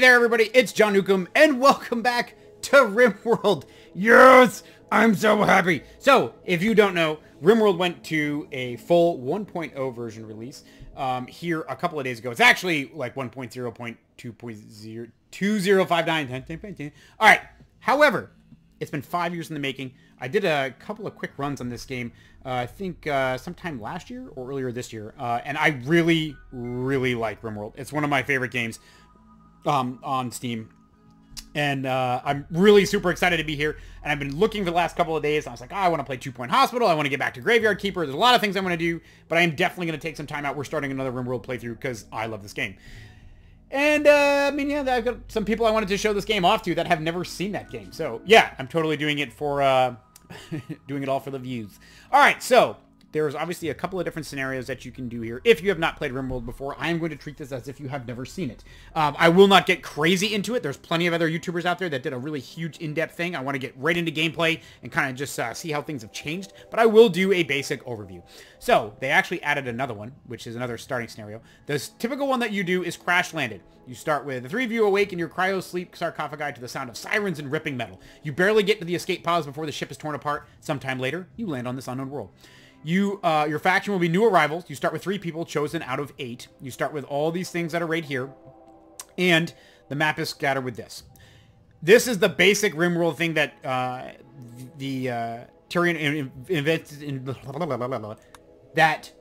there, everybody. It's John Nukem, and welcome back to RimWorld. Yes, I'm so happy. So, if you don't know, RimWorld went to a full 1.0 version release here a couple of days ago. It's actually like 1.0.2.02059. All right. However, it's been 5 years in the making. I did a couple of quick runs on this game, I think sometime last year or earlier this year, and I really, really like RimWorld. It's one of my favorite games on Steam, and I'm really super excited to be here, and I've been looking for the last couple of days, and I was like, oh, I want to play 2 Point Hospital, I want to get back to Graveyard Keeper, there's a lot of things I want to do, but I am definitely going to take some time out. We're starting another RimWorld playthrough because I love this game. And, I mean, yeah, I've got some people I wanted to show this game off to that have never seen that game. So, yeah, I'm totally doing it for, doing it all for the views. All right, so there's obviously a couple of different scenarios that you can do here. If you have not played RimWorld before, I am going to treat this as if you have never seen it. I will not get crazy into it. There's plenty of other YouTubers out there that did a really huge in-depth thing. I want to get right into gameplay and kind of just see how things have changed. But I will do a basic overview. So they actually added another one, which is another starting scenario. The typical one that you do is crash landed. You start with the three of you awake in your cryo-sleep sarcophagi to the sound of sirens and ripping metal. You barely get to the escape pods before the ship is torn apart. Sometime later, you land on this unknown world. Your faction will be new arrivals. You start with 3 people chosen out of 8. You start with all these things that are right here. And the map is scattered with this. This is the basic RimWorld thing that the Tynan invented in that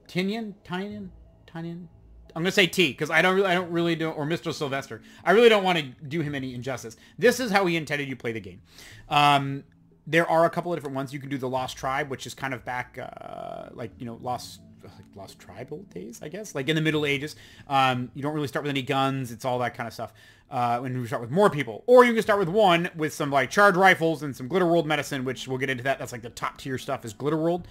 Tynan. I'm gonna say T because I don't really do, or Mr. Sylvester. I really don't want to do him any injustice. This is how he intended you play the game. There are a couple of different ones. You can do the Lost Tribe, which is kind of back, like, you know, Lost Tribal days, I guess, like in the Middle Ages. You don't really start with any guns. It's all that kind of stuff. When you start with more people, or you can start with one with some like charged rifles and some Glitter World medicine, which we'll get into that. That's like the top tier stuff is Glitter World.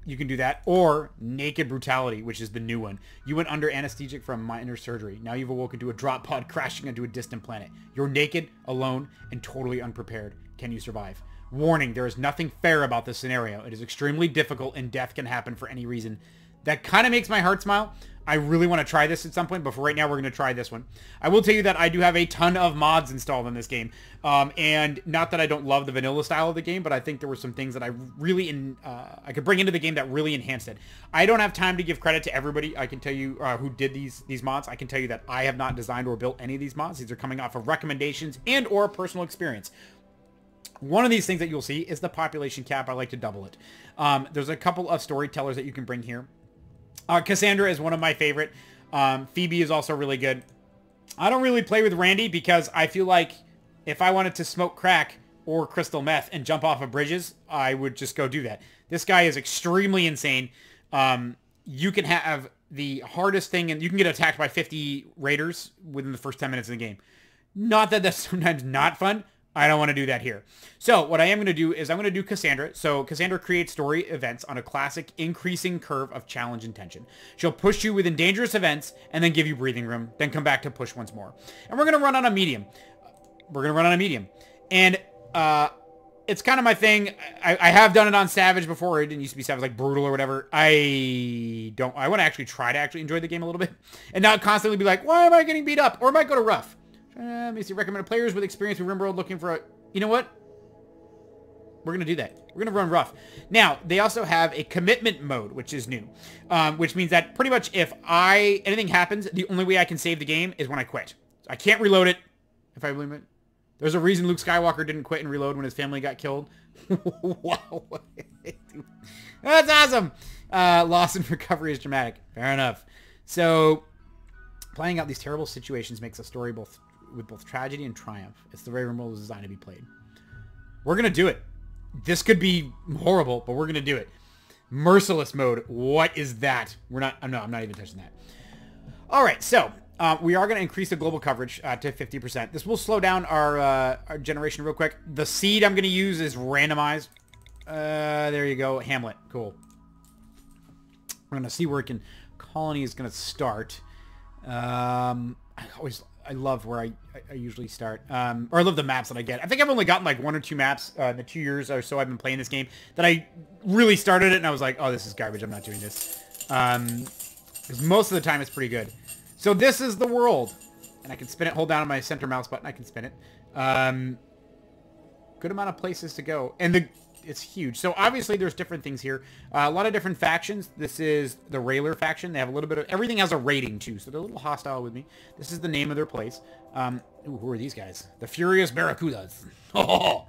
You can do that, or Naked Brutality, which is the new one. You went under anesthetic from minor surgery. Now you've awoken to a drop pod crashing into a distant planet. You're naked, alone, and totally unprepared. Can you survive? Warning, there is nothing fair about this scenario. It is extremely difficult, and death can happen for any reason. That kind of makes my heart smile. I really want to try this at some point, but for right now, we're going to try this one. I will tell you that I do have a ton of mods installed in this game. And not that I don't love the vanilla style of the game, but I think there were some things that I really I could bring into the game that really enhanced it. I don't have time to give credit to everybody. I can tell you who did these mods. I can tell you that I have not designed or built any of these mods. These are coming off of recommendations and or personal experience. One of these things that you'll see is the population cap. I like to double it. There's a couple of storytellers that you can bring here. Cassandra is one of my favorite. Phoebe is also really good. I don't really play with Randy because I feel like if I wanted to smoke crack or crystal meth and jump off of bridges, I would just go do that. This guy is extremely insane. You can have the hardest thing, and you can get attacked by 50 raiders within the first 10 minutes of the game. Not that that's sometimes not fun. I don't want to do that here. So what I am going to do is I'm going to do Cassandra. So Cassandra creates story events on a classic increasing curve of challenge and tension. She'll push you within dangerous events and then give you breathing room, then come back to push once more. And we're going to run on a medium. And it's kind of my thing. I have done it on Savage before. It didn't used to be Savage, like Brutal or whatever. I want to actually try to enjoy the game a little bit and not constantly be like, why am I getting beat up? Or I might go to Rough. Let me see. Recommended players with experience with RimWorld looking for a... You know what? We're going to do that. We're going to run rough. Now, they also have a commitment mode, which is new. Which means that pretty much if anything happens, the only way I can save the game is when I quit. So I can't reload it if I believe it. There's a reason Luke Skywalker didn't quit and reload when his family got killed. Wow. That's awesome. Loss and recovery is dramatic. Fair enough. So, playing out these terrible situations makes a story with both tragedy and triumph. It's the way RimWorld is designed to be played. We're going to do it. This could be horrible, but we're going to do it. Merciless mode. What is that? I'm not even touching that. All right, so we are going to increase the global coverage to 50%. This will slow down our generation real quick. The seed I'm going to use is randomized. There you go. Hamlet. Cool. We're going to see where colony is going to start. I love where I usually start. Or I love the maps that I get. I think I've only gotten like 1 or 2 maps in the 2 years or so I've been playing this game that I really started it and I was like, oh, this is garbage. I'm not doing this. Because most of the time it's pretty good. So this is the world. And I can spin it. Hold down on my center mouse button. I can spin it. Good amount of places to go. And it's huge. So obviously there's different things here. A lot of different factions. This is the Railer faction. They have a little bit of... Everything has a rating too. So they're a little hostile with me. This is the name of their place. Ooh, who are these guys? The Furious Barracudas. Oh!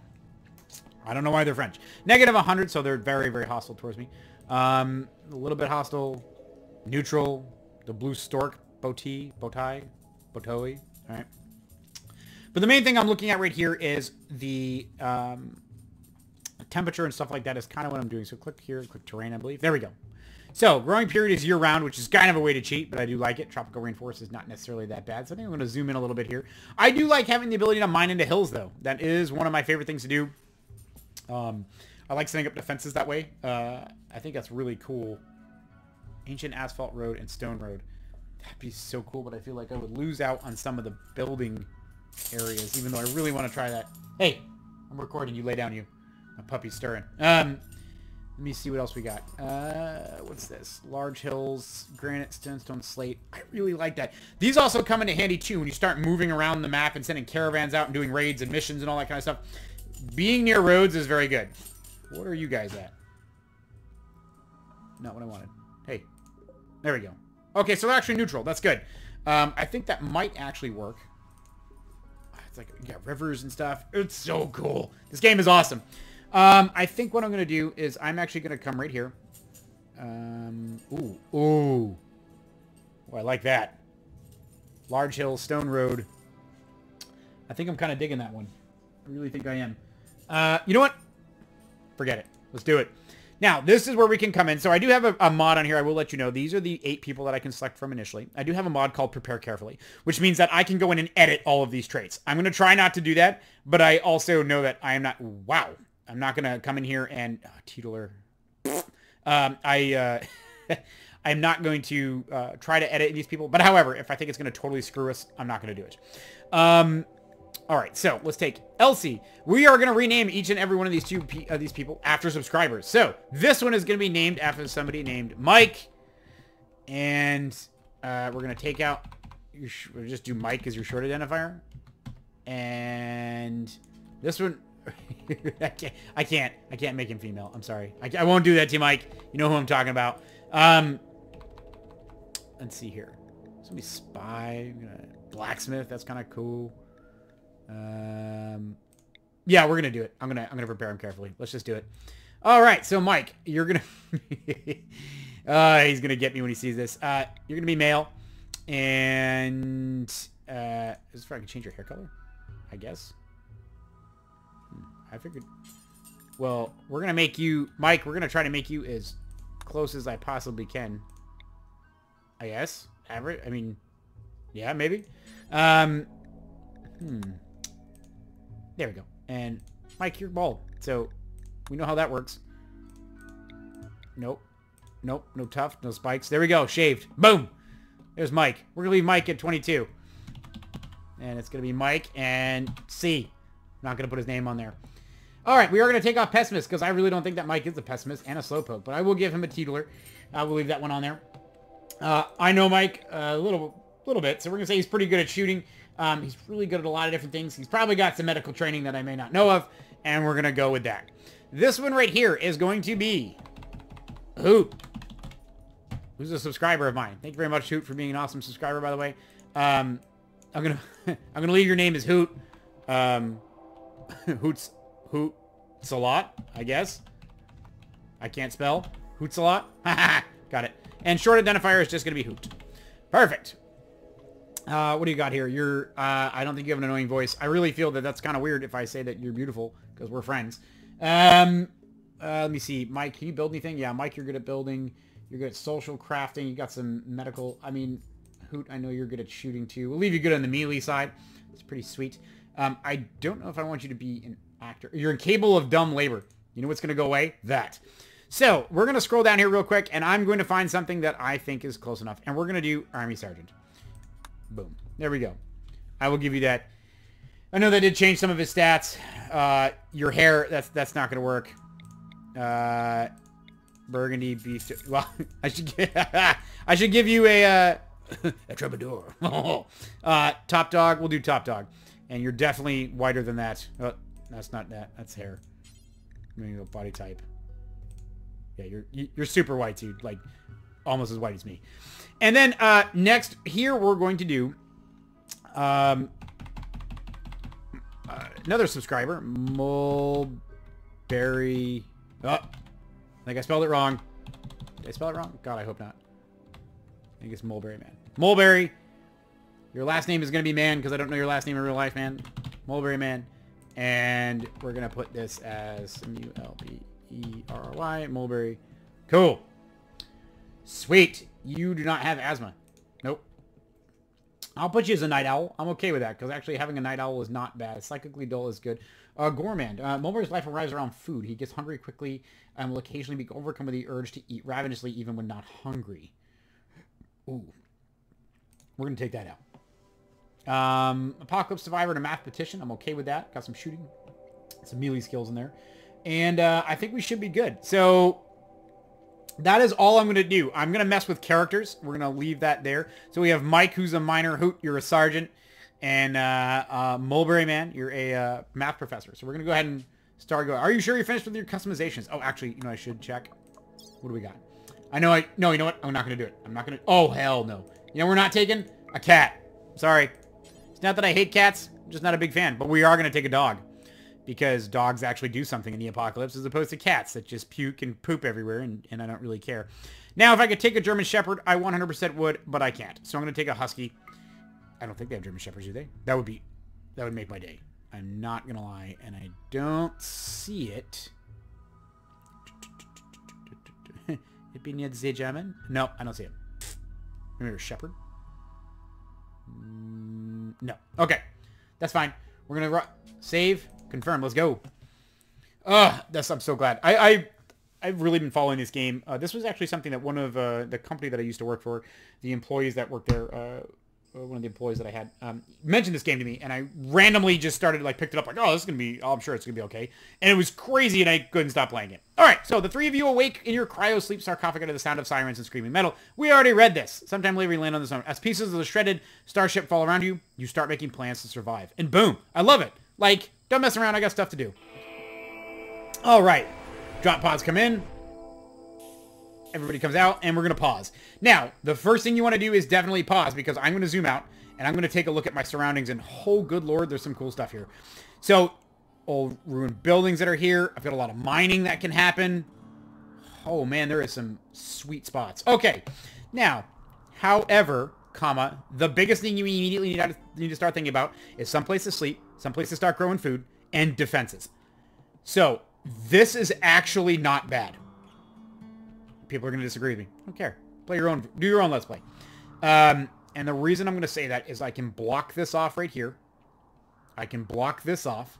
I don't know why they're French. Negative 100, so they're very, very hostile towards me. A little bit hostile. Neutral. The Blue Stork. Botoi. Alright. But the main thing I'm looking at right here is the temperature and stuff like that is kind of what I'm doing. So click here, click terrain, I believe. There we go. So growing period is year-round, which is kind of a way to cheat, but I do like it. Tropical rainforest is not necessarily that bad. So I think I'm going to zoom in a little bit here. I do like having the ability to mine into hills, though. That is one of my favorite things to do. I like setting up defenses that way. I think that's really cool. Ancient asphalt road and stone road. That'd be so cool, but I feel like I would lose out on some of the building areas, even though I really want to try that. Hey, I'm recording. You lay down, you. My puppy's stirring. Let me see what else we got. What's this? Large hills, granite, stone, slate. I really like that. These also come into handy, too, when you start moving around the map and sending caravans out and doing raids and missions and all that kind of stuff. Being near roads is very good. What are you guys at? Not what I wanted. Hey. There we go. Okay, so they're actually neutral. That's good. I think that might actually work. It's like, you got rivers and stuff. It's so cool. This game is awesome. I think what I'm going to do is I'm actually going to come right here. Ooh. Oh, I like that. Large hill, stone road. I think I'm kind of digging that one. I really think I am. You know what? Forget it. Let's do it. Now, this is where we can come in. So I do have a mod on here. I will let you know. These are the 8 people that I can select from initially. I do have a mod called Prepare Carefully, which means that I can go in and edit all of these traits. I'm going to try not to do that, but I also know that I am not... Wow. I'm not going to come in here and... Titular. I'm not going to try to edit these people. But however, if I think it's going to totally screw us, I'm not going to do it. All right, so let's take Elsie. We are going to rename each and every one of these these people after subscribers. So this one is going to be named after somebody named Mike. And we're going to take out... We'll just do Mike as your short identifier. And this one... I can't make him female. I'm sorry. I won't do that to you, Mike. You know who I'm talking about. Let's see here. Somebody spy. Blacksmith. That's kind of cool. Yeah, we're gonna do it. I'm gonna prepare him carefully. Let's just do it. All right, so Mike, you're gonna he's gonna get me when he sees this. You're gonna be male, and is this where I can change your hair color? I guess. I figured. Well, we're gonna make you, Mike. We're gonna try to make you as close as I possibly can. I guess. Average. I mean, yeah, maybe. There we go. And Mike, you're bald. So we know how that works. Nope. Nope. No tuft. No spikes. There we go. Shaved. Boom. There's Mike. We're going to leave Mike at 22. And it's going to be Mike and C. Not going to put his name on there. All right. We are going to take off Pessimist because I really don't think that Mike is a Pessimist and a Slowpoke. But I will give him a Titular. I will leave that one on there. I know Mike a little bit. So we're going to say he's pretty good at shooting. He's really good at a lot of different things. He's probably got some medical training that I may not know of, and we're going to go with that. This one right here is going to be Hoot, who's a subscriber of mine. Thank you very much, Hoot, for being an awesome subscriber, by the way. I'm going to leave your name as Hoot. Hoot Salat, I guess. I can't spell. Hoot Salat. Got it. And short identifier is just going to be Hoot. Perfect. What do you got here? You're, I don't think you have an annoying voice. I really feel that that's kind of weird if I say that you're beautiful, because we're friends. Let me see. Mike, can you build anything? Yeah, Mike, you're good at building. You're good at social crafting. You got some medical, I mean, Hoot, I know you're good at shooting too. We'll leave you good on the melee side. It's pretty sweet. I don't know if I want you to be an actor. You're incapable of dumb labor. You know what's going to go away? That. So, we're going to scroll down here real quick, and I'm going to find something that I think is close enough. And we're going to do Army Sergeant. Boom. There we go. I will give you that. I know that did change some of his stats. Your hair, that's not going to work. Burgundy beef. Well, I should give you a A troubadour. Top dog. We'll do top dog. And you're definitely whiter than that. Oh, that's not that. That's hair. I'm gonna go body type. Yeah, you're super white, dude. Like, almost as white as me. And then next here we're going to do another subscriber, Mulberry. Oh, I think I spelled it wrong. Did I spell it wrong? God, I hope not. I think it's Mulberry Man. Mulberry. Your last name is going to be Man because I don't know your last name in real life, man. Mulberry Man. And we're going to put this as M-U-L-B-E-R-R-Y. Mulberry. Cool. Sweet. You do not have asthma. Nope. I'll put you as a night owl. I'm okay with that because actually having a night owl is not bad. Psychically dull is good. Gourmand. Mulberry's life revolves around food. He gets hungry quickly and will occasionally be overcome with the urge to eat ravenously even when not hungry. Ooh. We're going to take that out. Apocalypse Survivor and a mathematician. I'm okay with that. Got some shooting. Some melee skills in there. And I think we should be good. So that is all I'm going to do. I'm going to mess with characters. We're going to leave that there. So we have Mike, who's a minor. Hoot, you're a sergeant. And Mulberry Man, you're a math professor. So we're going to go ahead and start going. Are you sure you're finished with your customizations? Oh, actually, you know, I should check. What do we got? No, you know what? I'm not going to do it. I'm not going to. Oh, hell no. You know, we're not taking a cat. Sorry. It's not that I hate cats. I'm just not a big fan. But we are going to take a dog. Because dogs actually do something in the apocalypse as opposed to cats that just puke and poop everywhere. And I don't really care. Now, if I could take a German Shepherd, I 100% would. But I can't. So I'm going to take a Husky. I don't think they have German Shepherds, do they? That would make my day. I'm not going to lie. And I don't see it. It be near the German? No, I don't see it. Remember Shepherd? No. Okay. That's fine. We're going to save. Confirm. Let's go. I'm so glad. I've really been following this game. This was actually something that one of the company that I used to work for, the employees that worked there, one of the employees that I had, mentioned this game to me, and I randomly just started, like, picked it up, like, oh, this is going to be, oh, I'm sure it's going to be okay. And it was crazy, and I couldn't stop playing it. All right, so the three of you awake in your cryo-sleep sarcophagus to the sound of sirens and screaming metal. We already read this. Sometime later, we land on the zone. As pieces of the shredded starship fall around you, you start making plans to survive. And boom, I love it. Like, don't mess around, I got stuff to do. All right, drop pods come in. Everybody comes out, and we're going to pause. Now, the first thing you want to do is definitely pause, because I'm going to zoom out, and I'm going to take a look at my surroundings, and oh, good lord, there's some cool stuff here. So, old ruined buildings that are here. I've got a lot of mining that can happen. Oh, man, there is some sweet spots. Okay, now, however, comma, the biggest thing you immediately need to start thinking about is someplace to sleep, someplace to start growing food, and defenses. So, this is actually not bad. People are going to disagree with me. I don't care. Play your own. Do your own Let's Play. And the reason I'm going to say that is I can block this off right here. I can block this off.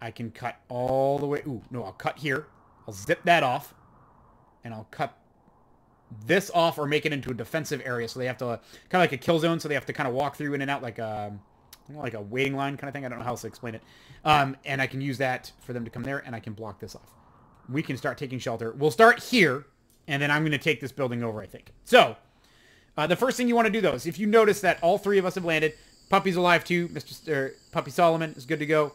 I can cut all the way. Ooh, no, I'll cut here. I'll zip that off. And I'll cut this off or make it into a defensive area. So they have to, kind of like a kill zone. So they have to kind of walk through in and out like a waiting line kind of thing. I don't know how else to explain it. And I can use that for them to come there. And I can block this off. We can start taking shelter. We'll start here, and then I'm going to take this building over, I think. So, the first thing you want to do, though, is if you notice that all three of us have landed, Puppy's alive, too. Puppy Solomon is good to go.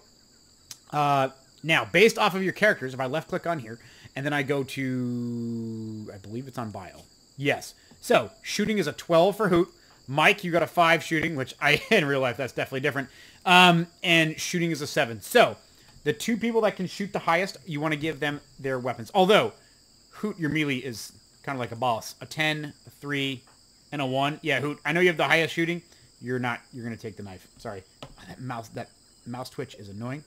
Now, based off of your characters, if I left-click on here, and then I go to, I believe it's on bio. Yes. So, shooting is a 12 for Hoot. Mike, you got a 5 shooting, which in real life, that's definitely different. And shooting is a 7. So, the two people that can shoot the highest, you want to give them their weapons. Although, Hoot, your melee is kind of like a boss. A 10, a 3, and a 1. Yeah, Hoot, I know you have the highest shooting. You're not. You're going to take the knife. Sorry. That mouse twitch is annoying.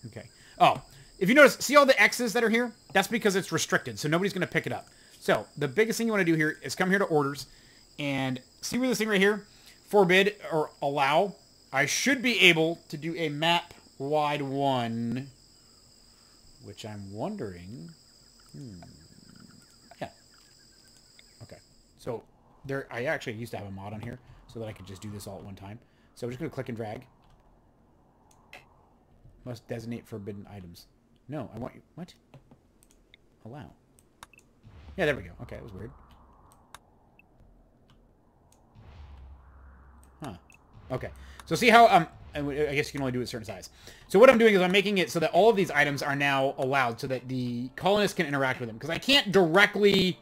Okay. Oh, if you notice, see all the X's that are here? That's because it's restricted, so nobody's going to pick it up. So, the biggest thing you want to do here is come here to orders, and see where this thing right here? Forbid, or allow. I should be able to do a map wide one, which I'm wondering. Yeah. Okay. So there, I actually used to have a mod on here so that I could just do this all at one time. So I'm just going to click and drag. Must designate forbidden items. No, I want you. What? Allow. Yeah, there we go. Okay, that was weird. Huh. Okay. So see how, I guess you can only do it a certain size. So what I'm doing is I'm making it so that all of these items are now allowed so that the colonists can interact with them. Because I can't directly...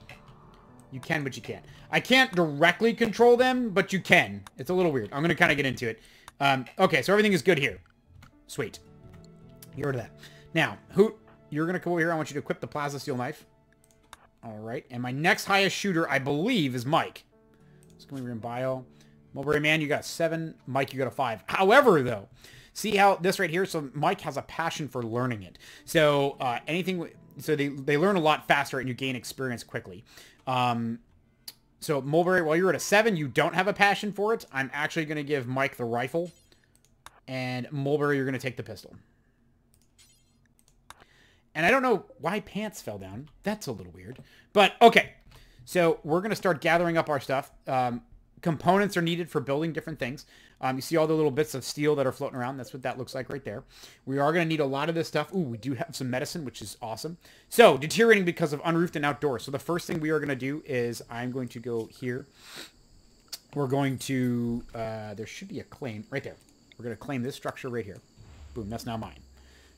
You can, but you can't. I can't directly control them, but you can. It's a little weird. I'm going to kind of get into it. Okay, so everything is good here. Sweet. Get rid of that. Now, you're going to come over here. I want you to equip the plasma steel knife. All right. And my next highest shooter, I believe, is Mike. Let's go over in bio. Mulberry Man, you got a 7. Mike, you got a 5. However, though, see how this right here? So Mike has a passion for learning it. So anything... So they learn a lot faster and you gain experience quickly. So Mulberry, while you're at a 7, you don't have a passion for it. I'm actually going to give Mike the rifle. And Mulberry, you're going to take the pistol. And I don't know why pants fell down. That's a little weird. But, okay. So we're going to start gathering up our stuff. Components are needed for building different things. You see all the little bits of steel that are floating around. That's what that looks like right there. We are going to need a lot of this stuff. Ooh, we do have some medicine, which is awesome. So, deteriorating because of unroofed and outdoors. So the first thing we are going to do is I'm going to go here. We're going to... there should be a claim right there. We're going to claim this structure right here. Boom, that's now mine.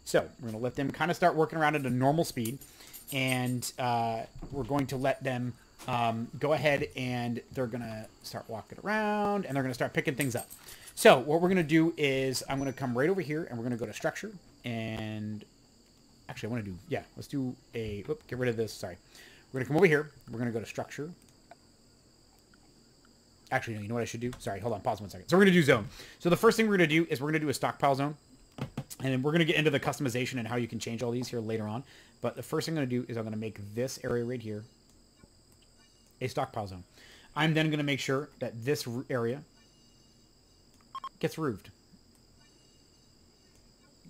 So, we're going to let them kind of start working around at a normal speed. And we're going to let them... go ahead and they're going to start walking around and they're going to start picking things up. So what we're going to do is I'm going to come right over here and we're going to go to structure and actually I want to do, yeah, let's do a, get rid of this. Sorry. We're going to come over here. We're going to go to structure. Actually, no, you know what I should do? Sorry, hold on. Pause 1 second. So we're going to do zone. So the first thing we're going to do is we're going to do a stockpile zone. And then we're going to get into the customization and how you can change all these here later on. But the first thing I'm going to do is I'm going to make this area right here a stockpile zone. I'm then going to make sure that this area gets roofed.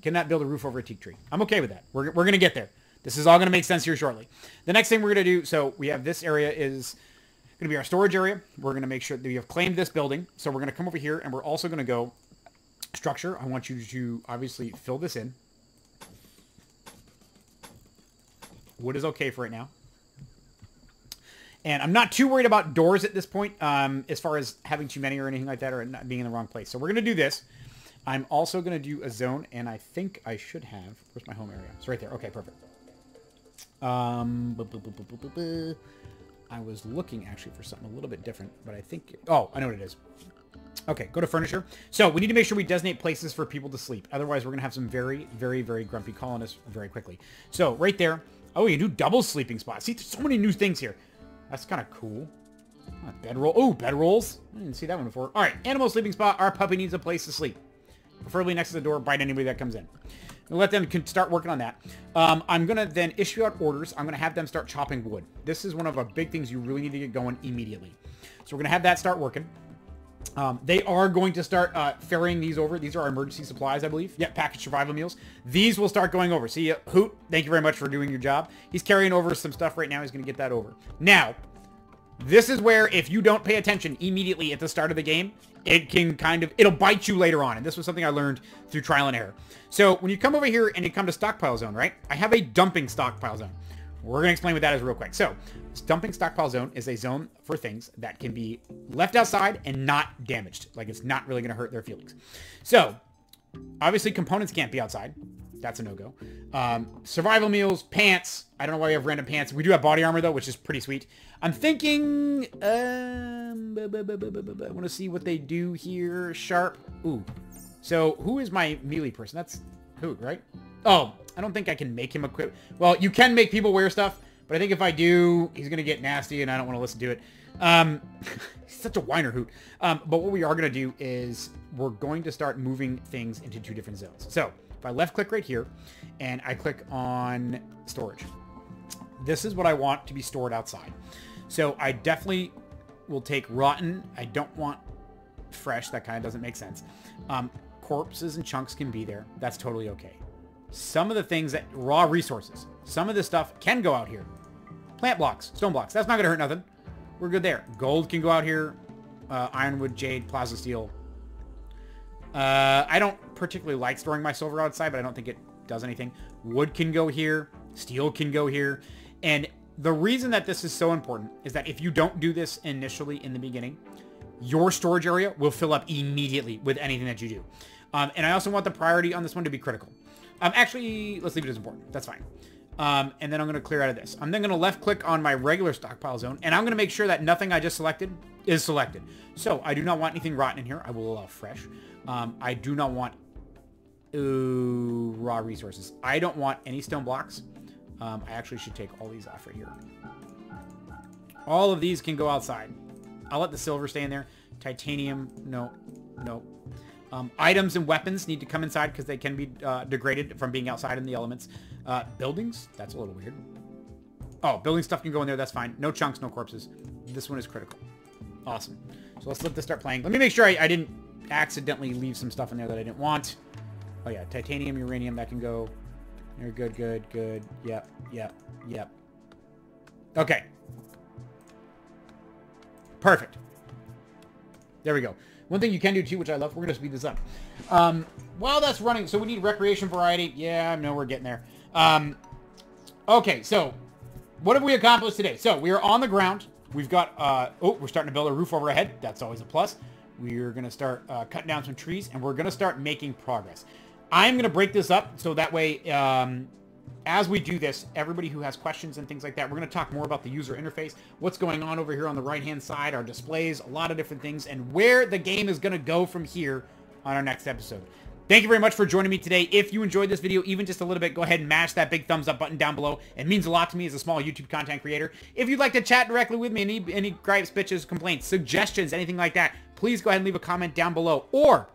Cannot build a roof over a teak tree. I'm okay with that. We're going to get there. This is all going to make sense here shortly. The next thing we're going to do, so we have this area is going to be our storage area. We're going to make sure that we have claimed this building. So we're going to come over here and we're also going to go structure. I want you to obviously fill this in. Wood is okay for right now. And I'm not too worried about doors at this point, as far as having too many or anything like that, or not being in the wrong place. So we're going to do this. I'm also going to do a zone, and I think I should have... Where's my home area? It's right there. Okay, perfect. I was looking, actually, for something a little bit different, but I think... Oh, I know what it is. Okay, go to furniture. So we need to make sure we designate places for people to sleep. Otherwise, we're going to have some very, very, very grumpy colonists very quickly. So right there... Oh, you do double sleeping spots. See, there's so many new things here. That's kind of cool. Bedroll. Oh, bedrolls. I didn't see that one before. All right, animal sleeping spot. Our puppy needs a place to sleep. Preferably next to the door. Bite anybody that comes in. We'll let them start working on that. I'm going to then issue out orders. I'm going to have them start chopping wood. This is one of the big things you really need to get going immediately. So we're going to have that start working. They are going to start ferrying these over. These are our emergency supplies, I believe. Yeah, packaged survival meals. These will start going over. See, Hoot, thank you very much for doing your job. He's carrying over some stuff right now. He's going to get that over. Now, this is where if you don't pay attention immediately at the start of the game, it can kind of, it'll bite you later on. And this was something I learned through trial and error. So when you come over here and you come to stockpile zone, right? I have a dumping stockpile zone. We're going to explain what that is real quick. So, dumping stockpile zone is a zone for things that can be left outside and not damaged. Like, it's not really going to hurt their feelings. So, obviously, components can't be outside. That's a no-go. Survival meals, pants. I don't know why we have random pants. We do have body armor, though, which is pretty sweet. I'm thinking... I want to see what they do here. Sharp. Ooh. So, who is my melee person? That's Hoot, right? Oh, I don't think I can make him equip. Well, you can make people wear stuff, but I think if I do, he's going to get nasty, and I don't want to listen to it. He's such a whiner, Hoot. But what we are going to do is we're going to start moving things into 2 different zones. So, if I left-click right here, and I click on storage, this is what I want to be stored outside. So, I definitely will take rotten. I don't want fresh. That kind of doesn't make sense. Corpses and chunks can be there. That's totally okay. Some of the things that raw resources, some of this stuff can go out here. Plant blocks, stone blocks. That's not going to hurt nothing. We're good there. Gold can go out here. Ironwood, jade, plasma steel. I don't particularly like storing my silver outside, but I don't think it does anything. Wood can go here. Steel can go here. And the reason that this is so important is that if you don't do this initially in the beginning, your storage area will fill up immediately with anything that you do. And I also want the priority on this one to be critical. Actually, let's leave it as important. That's fine. And then I'm going to clear out of this. I'm then going to left click on my regular stockpile zone, and I'm going to make sure that nothing I just selected is selected. So I do not want anything rotten in here. I will allow fresh. I do not want raw resources. I don't want any stone blocks. I actually should take all these off right here. All of these can go outside. I'll let the silver stay in there. Titanium, no, no. Items and weapons need to come inside because they can be degraded from being outside in the elements. Buildings, that's a little weird. Oh, building stuff can go in there, that's fine. No chunks, no corpses. This one is critical. Awesome. So let's let this start playing. Let me make sure I didn't accidentally leave some stuff in there that I didn't want. Oh yeah, titanium, uranium, that can go. You're good, good, good. Yep, yep, yep. Okay. Perfect. There we go. One thing you can do too, which I love, we're going to speed this up. While that's running, so we need recreation variety. Yeah, I know we're getting there. Okay, so what have we accomplished today? So we are on the ground. We've got, we're starting to build a roof overhead. That's always a plus. We're going to start cutting down some trees, and we're going to start making progress. I'm going to break this up so that way, as we do this, everybody who has questions and things like that, we're going to talk more about the user interface, what's going on over here on the right-hand side, our displays, a lot of different things, and where the game is going to go from here on our next episode. Thank you very much for joining me today. If you enjoyed this video even just a little bit, go ahead and mash that big thumbs up button down below. It means a lot to me as a small YouTube content creator. If you'd like to chat directly with me, any gripes, bitches, complaints, suggestions, anything like that, please go ahead and leave a comment down below, or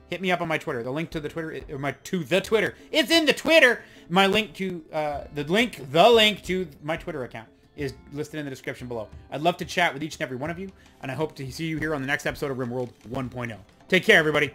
hit me up on my Twitter. The link to the Twitter, it's in the Twitter. My link to the link to my Twitter account is listed in the description below. I'd love to chat with each and every one of you, and I hope to see you here on the next episode of RimWorld 1.0. Take care, everybody.